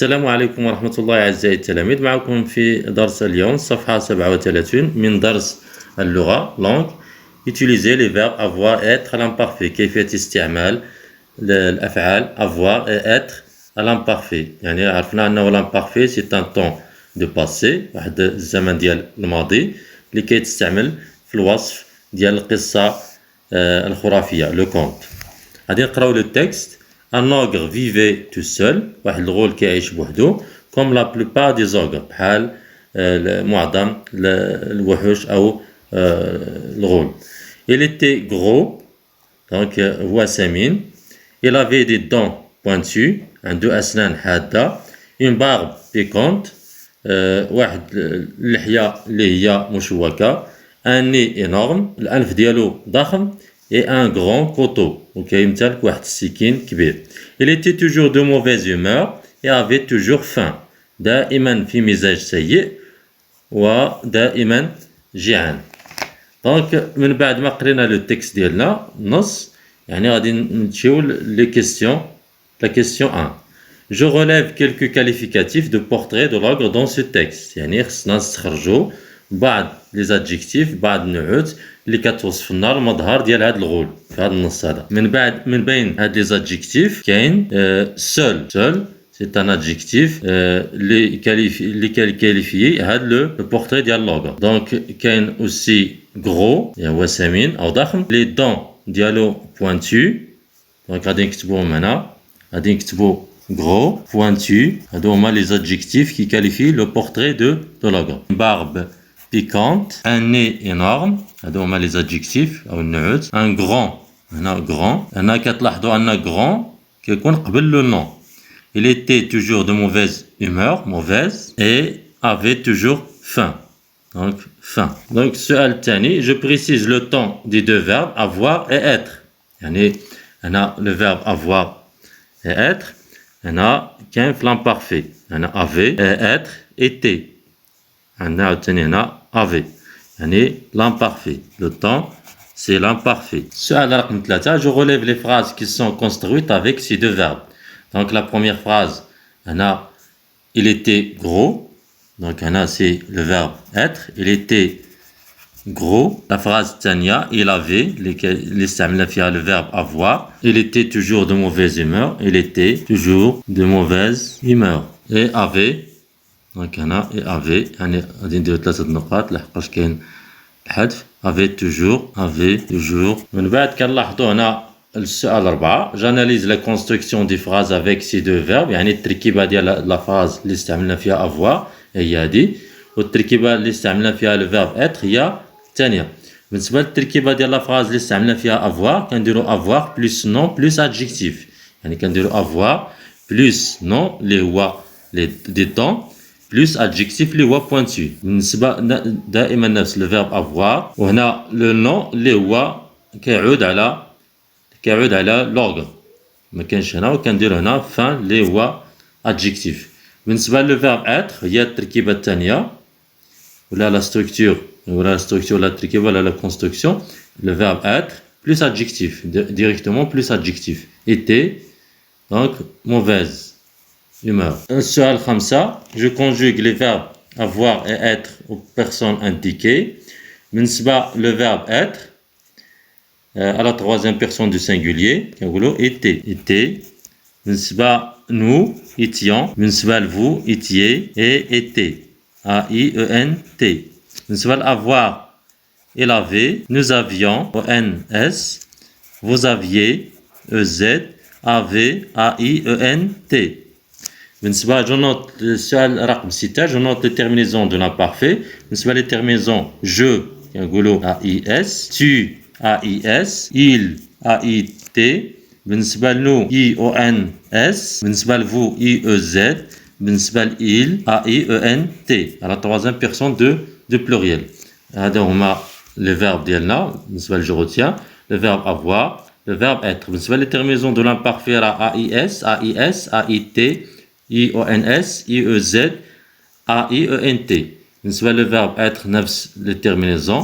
السلام عليكم ورحمة الله أعزائي التلاميذ. معكم في درس اليوم صفحة 37 من درس اللغة langue. Utiliser les verbes avoir, être à l'imparfait. كيفية استعمال الأفعال avoir et être à l'imparfait. يعني عرفنا أنه l'imparfait c'est un temps de passé، واحد الزمن ديال الماضي اللي كيتستعمل في الوصف ديال القصة الخرافية لو كونت. غادي نقراو لو تكست. Un ogre vivait tout seul، واحد الغول كيعيش بوحدو، comme la plupart des ogres، بحال معظم الوحوش أو الغول. Il était gros، donc هو سمين. Il avait des dents pointues، عنده أسنان حادة. Une barbe piquante، واحد اللحية اللي هي مشوكة. Un nez énorme، الأنف ديالو ضخم. Et un grand couteau، وكيمتلك واحد السكين كبير. Il était toujours de mauvaise humeur et avait toujours faim. دائما في مزاج سيء ودائما جيعان. دونك من بعد ما قرينا لو تكست ديالنا نص، يعني غادي نمشيو لي كيسيون. لا كيسيون 1. Je relève quelques qualificatifs de portrait de l'ogre dans ce texte. يعني خصنا نستخرجوا بعض لي زادجيكتيف، بعض النعوت اللي كتوصف لنا المظهر ديال هذا الغول في هذا النص هذا. من بين هاد لي زادجيكتيف كاين seul سي ان ادجيكتيف اللي كاليفي هاد لو بورتري ديال لوغر. دونك كاين اوسي غرو هو سمين او ضخم. لي دون ديالو بوينتو، دونك غادي نكتبوهم هنا، غادي نكتبو غرو بوينتو. هادو هما لي زادجيكتيف كي كاليفي لو بورتري دو لوغر. بارب piquante, un nez énorme، هادو هما لي زادجيكتيف او النعوت. un grand، هنا grand، هنا كتلاحظوا ان grand كيكون قبل لو نون. il était toujours de mauvaise humeur، mauvaise، et avait toujours faim، donc faim. donc السؤال الثاني. je précise le temps des deux verbes avoir et être. يعني هنا le verbe avoir et être، هنا كاين في l'imparfait، هنا avait et être était. عندنا عاوتاني هنا avait، يعني l'imparfait. le temps c'est l'imparfait. السؤال رقم 3. je relève les phrases qui sont construites avec ces deux verbes. donc la première phrase هنا il était gros، donc هنا c'est le verbe être. il était gros. la phrase الثانية il avait اللي استعملنا فيها le verbe avoir. il était toujours de mauvaise humeur، il était toujours de mauvaise humeur. et avait، دونك هنا اي افي، يعني غادي نديرو 3 نقاط لحقاش كاين الحذف. افي توجور. من بعد كنلاحظوا هنا السؤال 4. جاناليز لا كونستركسيون دي فراز افيك سي دو فيرب، يعني التركيبه ديال لا فراز اللي استعملنا فيها افوار هي هادي، والتركيبه اللي استعملنا فيها لو فيرب اتر هي الثانيه. بالنسبه للتركيبه ديال لا فراز اللي استعملنا فيها افوار كنديرو افوار بلس نون بلس ادجيكتيف، يعني كنديرو افوار بلس نون اللي هو لي دي طون بلس adjectif اللي هو pointu. بالنسبة دائما نفس لو فيرب avoir، وهنا لو نون اللي هو كيعود على لوغ، ما كاينش هنا، وكندير هنا فان اللي هو adjectif. بالنسبة لو فيرب être هي التركيبة الثانية، ولا لا ستركتور ولا التركيبة ولا لا كونستركسيون. لو فيرب être plus adjectif directement plus adjectif. était donc mauvaise humeur. السؤال 5. je conjugue les verbes avoir et être aux personnes indiquées. بالنسبة le verbe être à la troisième personne du singulier كنقولوا était. بالنسبة nous étions. بالنسبة vous étiez et était AIENT. بالنسبة avoir il avait nous avions ONS. vous aviez EZ avait AIENT. بالنسبة je note السؤال رقم 6. je note les terminaisons de l'imparfait. بالنسبة les terminaisons je كنقولوا AIS، tu AIS، il AIT. بالنسبة nous IONS. بالنسبة vous IEZ. بالنسبة il AIENT à la troisième personne de pluriel. هذا هما les verbes ديالنا. بالنسبة je retiens le verbe avoir، le verbe être. بالنسبة les terminaisons de l'imparfait راه AIS AIS AIT IONS IEZ AIENT. بالنسبة للverbe être نفس les terminaisons.